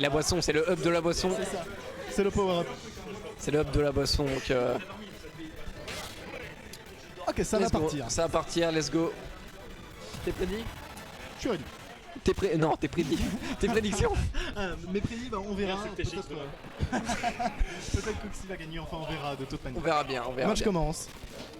La boisson, c'est le hub de la boisson. C'est ça, c'est le power-up. C'est le hub de la boisson, donc Ok, ça va let's go. partir. Ça va partir, let's go. T'es prédit? Je suis ready. Non, t'es prédit. Tes prédictions? Mes prédits, bah, on verra. Merci, t'es Peut-être peut-être Coxy va gagner, enfin on verra de toute manière. On verra bien, on Le verra match bien. commence.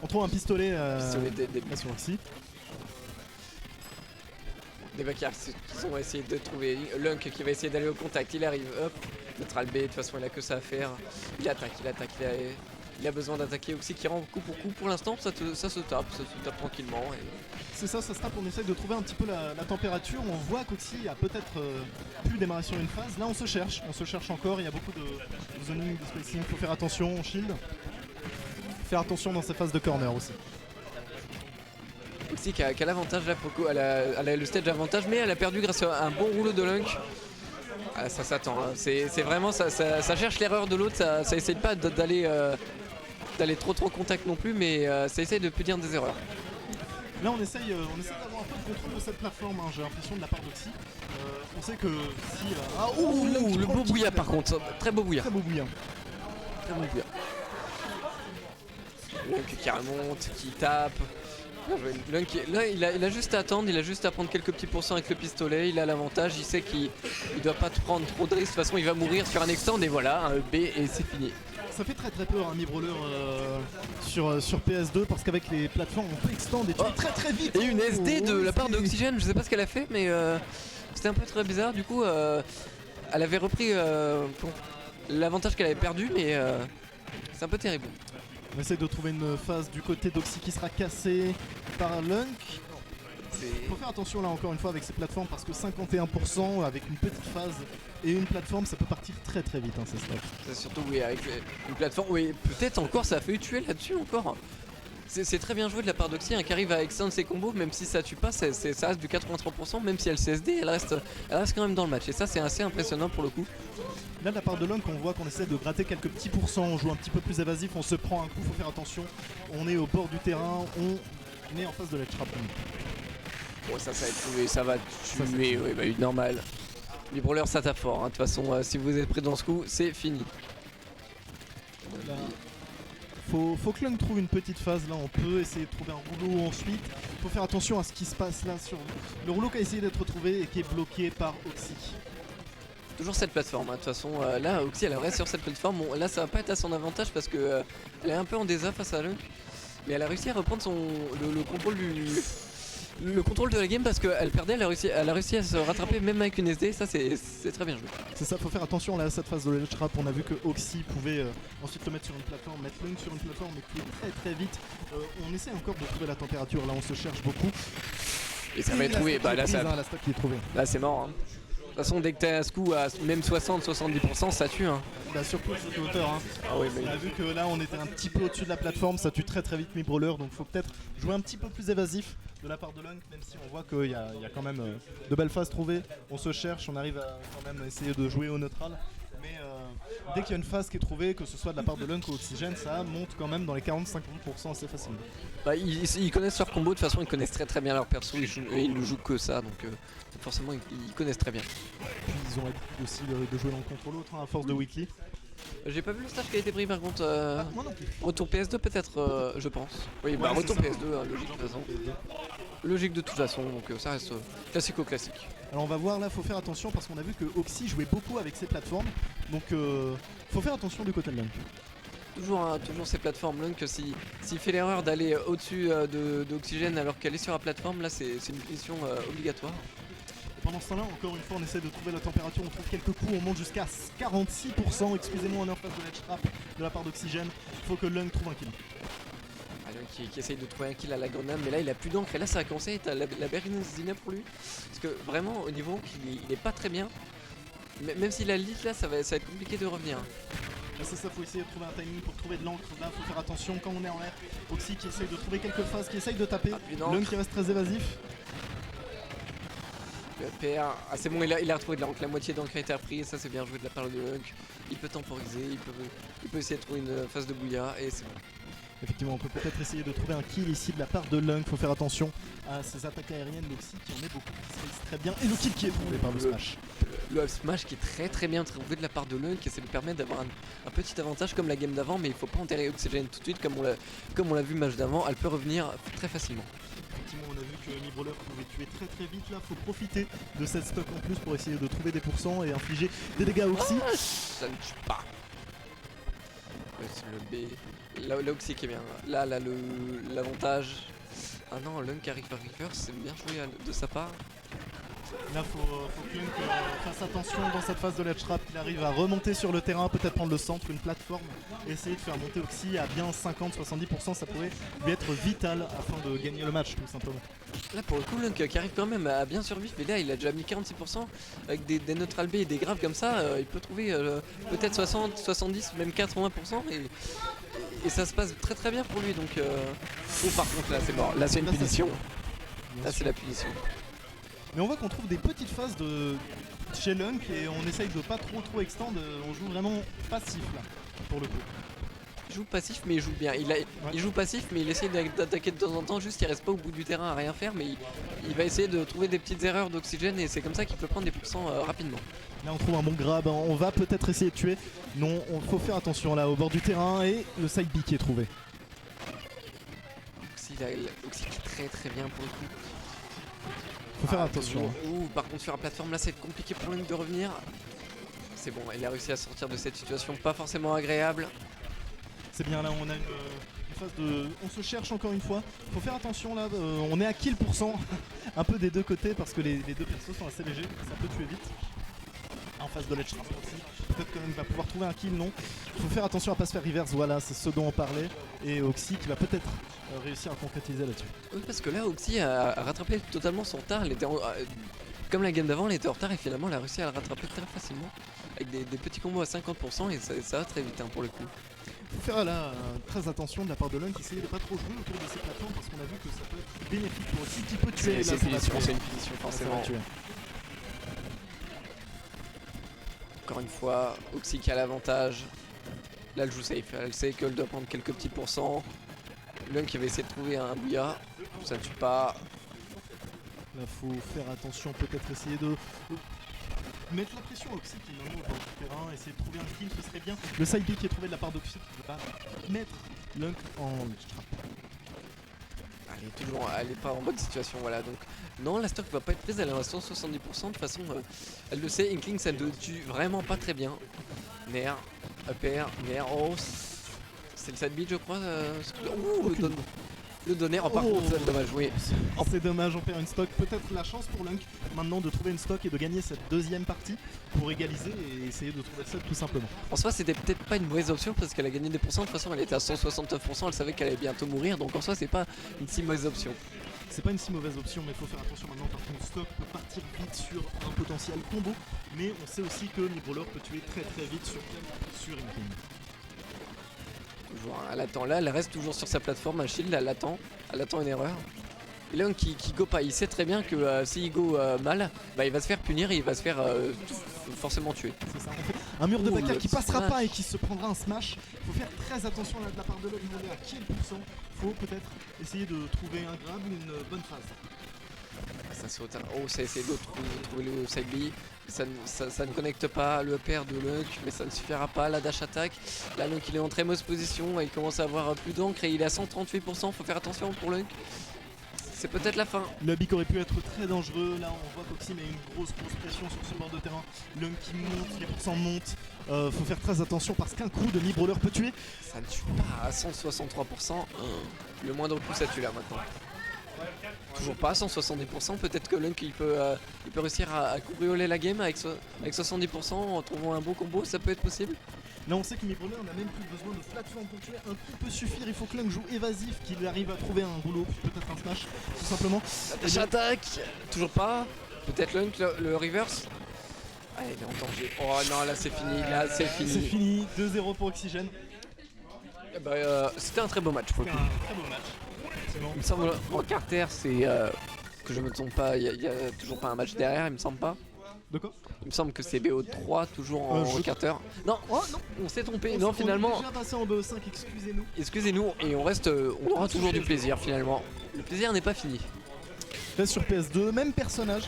On trouve un pistolet, Pistolet là sur Oxy. Des vacards qui ont essayé de trouver Lunk qui va essayer d'aller au contact, il arrive, hop, neutral B, de toute façon il a que ça à faire. Il attaque, il a besoin d'attaquer Oxy qui rend coup pour coup. Pour l'instant ça se tape tranquillement. Et... C'est ça se tape, on essaye de trouver un petit peu la température. On voit qu'Oxy a peut-être pu démarrer sur une phase. Là on se cherche encore, il y a beaucoup de zoning, de spacing, faut faire attention, on shield. Faire attention dans ces phases de corner aussi. Oxy qui a l'avantage là, pour le coup, elle a le stage avantage, mais elle a perdu grâce à un bon rouleau de Lunk. Ah, ça s'attend, hein. C'est vraiment, ça cherche l'erreur de l'autre, ça essaye pas d'aller trop contact non plus, mais ça essaye de punir des erreurs. Là on essaye d'avoir un peu de contrôle de cette plateforme, hein, j'ai l'impression de la part d'Oxy. On sait que si... le beau bouillard par contre, très beau bouillard. Très beau bouillard. Très beau bouillard. Lunk qui remonte, qui tape. Lunk, là il a juste à attendre, il a juste à prendre quelques petits pourcents avec le pistolet, il a l'avantage, il sait qu'il doit pas prendre trop de risques, de toute façon il va mourir sur un extend et voilà, un B et c'est fini. Ça fait très peur un mi-brawler sur PS2 parce qu'avec les plateformes on peut extend et tuer très vite. Et une SD de la part SD. d'Oxygène, je sais pas ce qu'elle a fait mais c'était un peu très bizarre, du coup elle avait repris l'avantage qu'elle avait perdu mais c'est un peu terrible. On essaie de trouver une phase du côté d'Oxy qui sera cassée par Lunk. Faut faire attention là encore une fois avec ces plateformes parce que 51% avec une petite phase et une plateforme ça peut partir très vite hein, ces stuff. C'est surtout oui avec une plateforme, oui peut-être encore ça a failli tuer là-dessus encore. C'est très bien joué de la part d'Oxy hein, qui arrive à extendre ses combos, même si ça tue pas, ça reste du 83%, même si elle CSD, elle reste quand même dans le match et ça c'est assez impressionnant pour le coup. Là de la part de Lunk on voit qu'on essaie de gratter quelques petits pourcents, on joue un petit peu plus évasif, on se prend un coup, faut faire attention, on est au bord du terrain, on est en face de la trap. Bon ça va tuer, ça va tuer, oui bah normal. Les brawlers ça tape fort, hein. De toute façon si vous êtes pris dans ce coup, c'est fini. Là, faut que Lunk trouve une petite phase, là on peut essayer de trouver un rouleau ensuite. Faut faire attention à ce qui se passe là sur le rouleau qui a essayé d'être trouvé et qui est bloqué par Oxy. Toujours cette plateforme, hein. De toute façon là Oxy elle reste sur cette plateforme, bon là ça va pas être à son avantage parce que elle est un peu en désaf face à Lunk. Mais elle a réussi à reprendre le contrôle le contrôle de la game parce qu'elle perdait, elle a réussi à se rattraper même avec une SD, ça c'est très bien joué. C'est ça, faut faire attention là à cette phase de ledge trap, on a vu que Oxy pouvait ensuite le mettre sur une plateforme, mettre Lunk sur une plateforme mais qui est très vite. On essaie encore de trouver la température, là on se cherche beaucoup. Et ça va être trouvé, bah là ça... la stack qui est trouvée. Là c'est mort hein. De toute façon dès que t'as ce coup à même 60-70% ça tue hein. Bah surtout à cette hauteur hein. Ah oui, mais... On a vu que là on était un petit peu au-dessus de la plateforme, ça tue très vite mes brawlers, donc faut peut-être jouer un petit peu plus évasif de la part de Lunk, même si on voit qu'il y a quand même de belles phases trouvées, on se cherche, on arrive à quand même essayer de jouer au neutral. Mais dès qu'il y a une phase qui est trouvée, que ce soit de la part de Lunk ou Oxygène, ça monte quand même dans les 40-50% assez facilement. Bah, ils connaissent leur combo, de toute façon ils connaissent très bien leur perso, ils ne jouent que ça, donc forcément ils connaissent très bien. Puis ils ont l'habitude aussi de jouer l'un contre l'autre hein, à force de weekly. J'ai pas vu le stage qui a été pris par contre. Moi non plus. Retour PS2 peut-être, je pense. Oui, bah Ouais, retour c'est ça. PS2, hein, logique de toute façon. Logique de toute façon, donc ça reste classique. Alors on va voir là, faut faire attention parce qu'on a vu que Oxy jouait beaucoup avec ses plateformes, donc faut faire attention du côté de Lunk. Toujours ces plateformes Lunk, s'il fait l'erreur d'aller au-dessus d'Oxygène alors qu'elle est sur la plateforme, là c'est une mission obligatoire. Pendant ce temps-là, encore une fois, on essaie de trouver la température, on trouve quelques coups, on monte jusqu'à 46%, excusez-moi, on est en face de l'edge trap de la part d'Oxygène. Il faut que Lunk trouve un kill. Lunk qui essaye de trouver un kill à la grenade, mais là il a plus d'encre et là ça va commencer à être la Berezina pour lui. Parce que vraiment au niveau il est pas très bien. Même s'il a le lead là, ça va être compliqué de revenir. C'est ça, faut essayer de trouver un timing pour trouver de l'encre. Là, faut faire attention quand on est en air. Oxy qui essaye de trouver quelques phases, qui essaye de taper. Lunk qui reste très évasif. Le PR, ah c'est bon, il a retrouvé de l'encre, la moitié d'encre a été reprise, ça c'est bien joué de la part de Lunk. Il peut temporiser, il peut essayer de trouver une phase de bouillard et c'est bon. Effectivement, on peut peut-être essayer de trouver un kill ici de la part de Lunk. Faut faire attention à ces attaques aériennes d'Oxy qui en met beaucoup, qui se réalisent très bien. Et le kill qui est trouvé par le smash. le up smash qui est très bien trouvé de la part de Lunk et ça lui permet d'avoir un petit avantage comme la game d'avant, mais il faut pas enterrer Oxygène tout de suite comme on l'a vu le match d'avant, elle peut revenir très facilement. Effectivement, on a vu que Mibrawler pouvait tuer très vite là, faut profiter de cette stock en plus pour essayer de trouver des pourcents et infliger des dégâts à Oxy. Ça ne tue pas. Ouais, c'est le B. Là Oxy qui est bien. Là l'avantage. Ah non, Lunk arrive à reverse, c'est bien joué de sa part. Là, faut que Lunk fasse attention dans cette phase de ledge trap, qu'il arrive à remonter sur le terrain, peut-être prendre le centre, une plateforme, et essayer de faire monter Oxy à bien 50-70%, ça pourrait lui être vital afin de gagner le match tout simplement. Là pour le coup Lunk qui arrive quand même à bien survivre, mais là il a déjà mis 46% avec des neutral B et des graves comme ça, il peut trouver peut-être 60, 70, même 80% et ça se passe très bien pour lui donc oh, par contre là c'est mort, là c'est une punition. Là c'est la punition. Mais on voit qu'on trouve des petites phases de chez Lunk et on essaye de pas trop extendre, on joue vraiment passif là pour le coup. Il joue passif mais il joue bien, il joue passif mais il essaie d'attaquer de temps en temps, juste il reste pas au bout du terrain à rien faire, mais il va essayer de trouver des petites erreurs d'oxygène et c'est comme ça qu'il peut prendre des pourcents rapidement. Là on trouve un bon grab, on va peut-être essayer de tuer, non, faut faire attention là au bord du terrain et le side B qui est trouvé. Oxy qui est très bien pour le coup. Faut faire attention. Ouh, par contre sur la plateforme là c'est compliqué pour Lunk de revenir. C'est bon, il a réussi à sortir de cette situation pas forcément agréable. C'est bien là, on a une phase de... On se cherche encore une fois. Faut faire attention là, on est à kill % un peu des deux côtés parce que les deux persos sont assez légers, ça peut tuer vite. En phase de ledge trap aussi. Peut-être que Lunk va pouvoir trouver un kill, non. Faut faire attention à pas se faire reverse, voilà, c'est ce dont on parlait. Et Oxy qui va peut-être réussir à concrétiser là-dessus. Oui, parce que là Oxy a rattrapé totalement son retard, comme la game d'avant elle était en retard et finalement elle a réussi à le rattraper très facilement. Avec des petits combos à 50% et ça va très vite pour le coup. Faut faire là très attention de la part de Lunk, essayer de pas trop jouer autour de ces plateformes parce qu'on a vu que ça peut être bénéfique pour Oxy qui peut tuer. C'est une punition forcément. Encore une fois, Oxy qui a l'avantage. Là elle joue safe, elle sait qu'elle doit prendre quelques petits pourcents. Lunk qui va essayer de trouver un bouillard, ça ne tue pas. Là faut faire attention, peut-être essayer de mettre la pression à Oxy qui est normalement au bord du terrain, essayer de trouver un kill, ce serait bien. Le side B qui est trouvé de la part d'Oxy qui va mettre Lunk en trap. Elle est pas en bonne situation, voilà. Donc non, la stock va pas être prise, elle est à 170%. De toute façon, elle le sait. Inkling, ça le tue vraiment pas très bien. Nair, upper, Nair, oh, c'est le side beat, je crois. Le donner. Oh, par contre, c'est dommage. Oui. C'est dommage, on perd une stock. Peut-être la chance pour Lunk maintenant de trouver une stock et de gagner cette deuxième partie pour égaliser et essayer de trouver le set tout simplement. En soi, c'était peut-être pas une mauvaise option parce qu'elle a gagné des pourcents. De toute façon, elle était à 169%. Elle savait qu'elle allait bientôt mourir. Donc en soi, c'est pas une si mauvaise option. C'est pas une si mauvaise option, mais il faut faire attention maintenant parce que stock peut partir vite sur un potentiel combo. Mais on sait aussi que Mibrawler peut tuer très vite sur Inkling. Toujours, elle attend là, elle reste toujours sur sa plateforme, un shield, elle attend une erreur. Et Lunk qui go pas, il sait très bien que s'il go mal, bah, il va se faire punir et il va se faire forcément tuer. C'est ça, en fait, un mur de backer qui passera pas et qui se prendra un smash. Faut faire très attention là de la part de Lunk, il est à quel pourcent. Faut peut-être essayer de trouver un grab ou une bonne phase. Ça saute. Oh, ça essaie de trouver le side B. Ça ne connecte pas le upper de Lunk, mais ça ne suffira pas. La dash attack. Là, Lunk il est en très mauvaise position. Il commence à avoir plus d'encre et il est à 138%. Faut faire attention pour Lunk. C'est peut-être la fin. Le bic aurait pu être très dangereux. Là, on voit qu'Oxy met une grosse pression sur ce bord de terrain. Lunk qui monte, les pourcents montent. Faut faire très attention parce qu'un coup de Mibrawler peut tuer. Ça ne tue pas à 163%. Le moindre coup, ça tue là maintenant. Toujours pas à 170%, peut-être que Lunk il peut réussir à couvrir la game avec 70% en trouvant un bon combo, ça peut être possible. Là on sait que Mibrawler n'a même plus besoin de plateforme pour tuer, un coup peut suffire, il faut que Lunk joue évasif, qu'il arrive à trouver un boulot, peut-être un smash, tout simplement. J'attaque, toujours pas, peut-être Lunk le reverse. Ah il est en danger, oh non là c'est fini, C'est fini, 2-0 pour Oxygène. C'était un très beau match pour le coup. Un très beau match. Il me semble en Carter, c'est que je me trompe pas, il y a toujours pas un match derrière, il me semble pas. De quoi? Il me semble que c'est BO3 toujours en Carter. Non, oh, non, on s'est trompé. Non, finalement. On est déjà passé en BO5, excusez-nous. Excusez-nous et on aura toujours du plaisir finalement. Le plaisir n'est pas fini. Reste sur PS2, même personnage.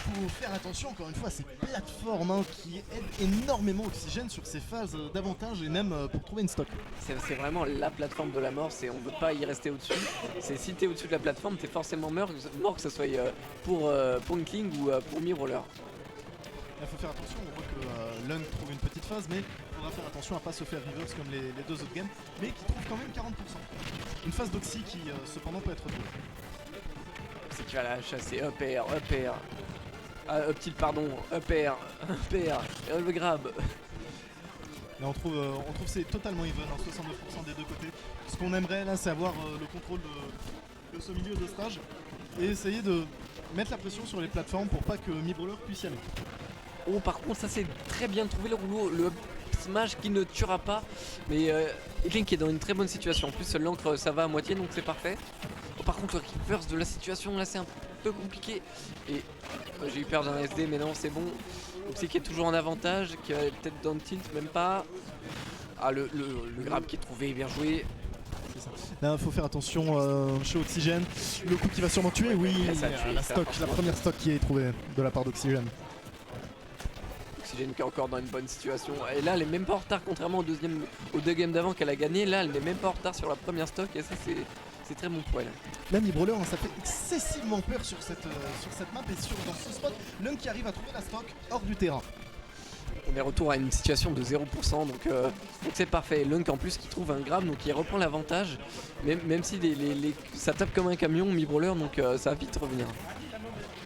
faut faire attention encore une fois à ces plateformes hein, qui aident énormément Oxygène sur ses phases d'avantage et même pour trouver une stock. C'est vraiment la plateforme de la mort, on ne veut pas y rester au-dessus. C'est si t'es au-dessus de la plateforme, t'es forcément mort que ce soit pour Inkling ou pour Mirrorlord. Il faut faire attention, on voit que Lung trouve une petite phase, mais il faudra faire attention à pas se faire reverse comme les deux autres games, mais qui trouve quand même 40%. Une phase d'Oxy qui cependant peut être douée. C'est qui va la chasser, up air, up tilt pardon, up air, et le grab. Là on trouve c'est totalement even, hein, 62% des deux côtés. Ce qu'on aimerait là c'est avoir le contrôle de ce milieu de stage et essayer de mettre la pression sur les plateformes pour pas que Mi-Brawler puisse y aller. Oh par contre ça c'est très bien trouvé le rouleau, le smash qui ne tuera pas, mais Inkling qui est dans une très bonne situation. En plus l'encre ça va à moitié donc c'est parfait. Oh, par contre le reverse de la situation là c'est un peu compliqué et j'ai eu peur d'un SD mais non c'est bon. Donc c'est qui est toujours en avantage, qui est peut-être dans le tilt, même pas. Ah le grab qui est trouvé, bien joué. Là faut faire attention chez Oxygène, le coup qui va sûrement tuer, oui, ça a tué, la première stock qui est trouvée de la part d'Oxygène. Oxygène qui est encore dans une bonne situation. Et là elle est même pas en retard contrairement aux deux games d'avant qu'elle a gagné. Là elle n'est même pas en retard sur la première stock et ça c'est très bon pour elle. Là Mi-Brawler ça fait excessivement peur sur cette map et dans ce spot, Lung qui arrive à trouver la stock hors du terrain. On est retour à une situation de 0% donc c'est parfait. Lunk en plus qui trouve un grab donc il reprend l'avantage. Même si ça tape comme un camion Mi-Brawler donc ça va vite revenir.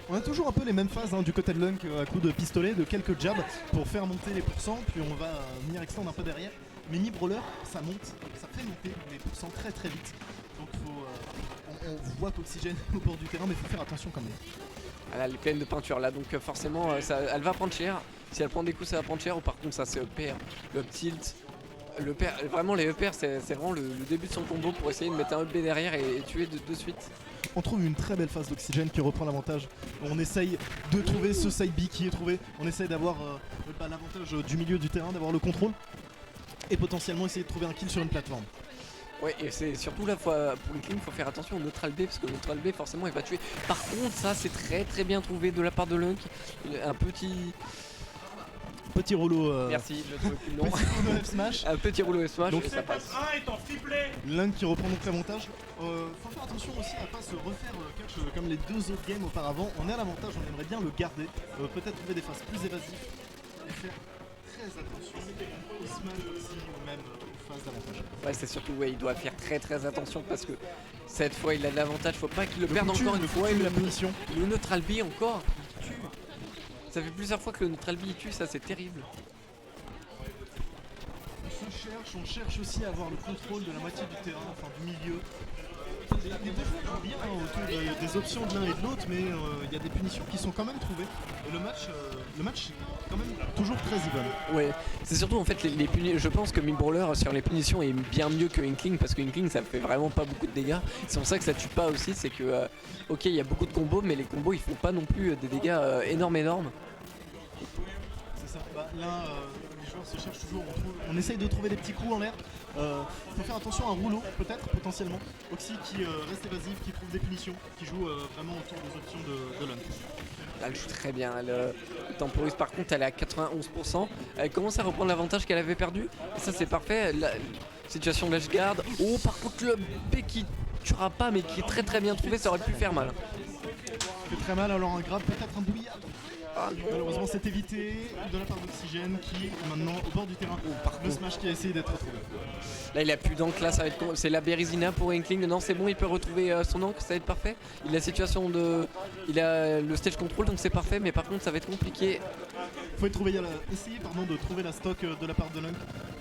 On a toujours un peu les mêmes phases hein, du côté de Lunk à coup de pistolet, de quelques jabs pour faire monter les pourcents, puis on va venir extendre un peu derrière. Mais Mi-Brawler ça monte, ça fait monter les pourcents très très vite. Donc on voit qu'Oxygène au bord du terrain mais il faut faire attention quand même. Elle est pleine de peinture là donc forcément elle va prendre cher. Si elle prend des coups ça va prendre cher ou par contre ça c'est EPR, le up tilt. Vraiment les EPR c'est vraiment le début de son combo pour essayer de mettre un up B derrière et tuer de suite. On trouve une très belle phase d'Oxygène qui reprend l'avantage. On essaye de trouver ce side B qui est trouvé. On essaye d'avoir l'avantage du milieu du terrain, d'avoir le contrôle. Et potentiellement essayer de trouver un kill sur une plateforme. Ouais et c'est surtout là pour Inkling il faut faire attention au neutral B parce que le neutral B forcément il va tuer. Par contre ça c'est très très bien trouvé de la part de Lunk. Un petit rouleau. Merci, je trouve plus le nom. Petit rouleau F-Smash. Un petit rouleau F-Smash Donc et ça passe. Lunk qui reprend donc l'avantage. Faut faire attention aussi à pas se refaire catch comme les deux autres games auparavant. On est à l'avantage, on aimerait bien le garder. Peut-être trouver des phases plus évasives et faire très attention au smash aussi ou même aux phases d'avantage. Ouais c'est surtout il doit faire très très attention parce que cette fois il a de l'avantage, faut pas qu'il le perde encore une fois. La punition. Le neutral B encore il tue. Ça fait plusieurs fois que le neutral B il tue, ça c'est terrible. On cherche aussi à avoir le contrôle de la moitié du terrain, enfin du milieu. Les deux joueurs jouent bien autour des options de l'un et de l'autre, mais il y a des punitions qui sont quand même trouvées. Et le match est quand même toujours très even. Ouais, c'est surtout en fait les punitions. Je pense que Mi-Brawler sur les punitions est bien mieux que Inkling parce que Inkling ça fait vraiment pas beaucoup de dégâts. C'est pour ça que ça tue pas aussi, c'est que ok il y a beaucoup de combos mais les combos ils font pas non plus des dégâts énormes. C'est ça, là les joueurs se cherchent toujours, on essaye de trouver des petits coups en l'air. Faut faire attention à un rouleau peut-être potentiellement. Oxy qui reste évasif, qui trouve des punitions, qui joue vraiment autour des options de Lunk. Là, elle joue très bien, elle temporise par contre elle est à 91%. Elle commence à reprendre l'avantage qu'elle avait perdu. Et ça c'est parfait, la situation de l'edge guard. Oh par contre le B qui tuera pas mais qui est très très bien trouvé, ça aurait pu faire mal. Ça fait très mal, alors un grab, peut-être un bouillard. Malheureusement c'est évité de la part d'Oxygène qui est maintenant au bord du terrain. Le smash qui a essayé d'être retrouvé. Là il a plus d'encre, là ça va être c'est la Berezina pour Inkling. Non c'est bon, il peut retrouver son encre, ça va être parfait. Il a la situation de. Il a le stage control donc c'est parfait, mais par contre ça va être compliqué. Faut essayer de trouver la stock de la part de Lunk.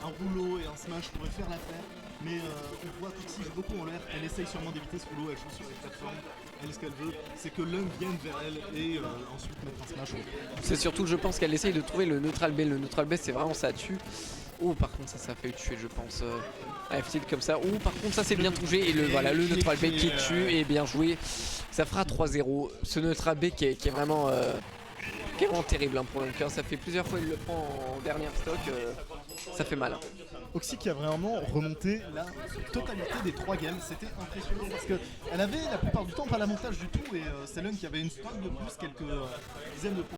Un rouleau et un smash pourraient faire l'affaire. Mais on voit qu'Oxy joue beaucoup en l'air. Elle essaye sûrement d'éviter ce rouleau, elle joue sur les plateformes. Elle, ce qu'elle veut, c'est que Lunk vienne vers elle et ensuite mettre un smash. C'est surtout, je pense qu'elle essaye de trouver le neutral B. Le neutral B, c'est vraiment ça tue. Oh, par contre, ça a failli tuer, je pense. F-tilt comme ça. Oh, par contre, ça c'est bien touché. Et le neutral B qui tue et bien joué. Ça fera 3-0. Ce neutral B qui est vraiment qui est vraiment terrible pour Lunk, hein. Ça fait plusieurs fois qu'il le prend en dernière stock, ça fait mal. Oxy qui a vraiment remonté la totalité des 3 games, c'était impressionnant parce qu'elle avait la plupart du temps pas l'avantage du tout et c'est Lunk qui avait une stock de plus, quelques dizaines de points.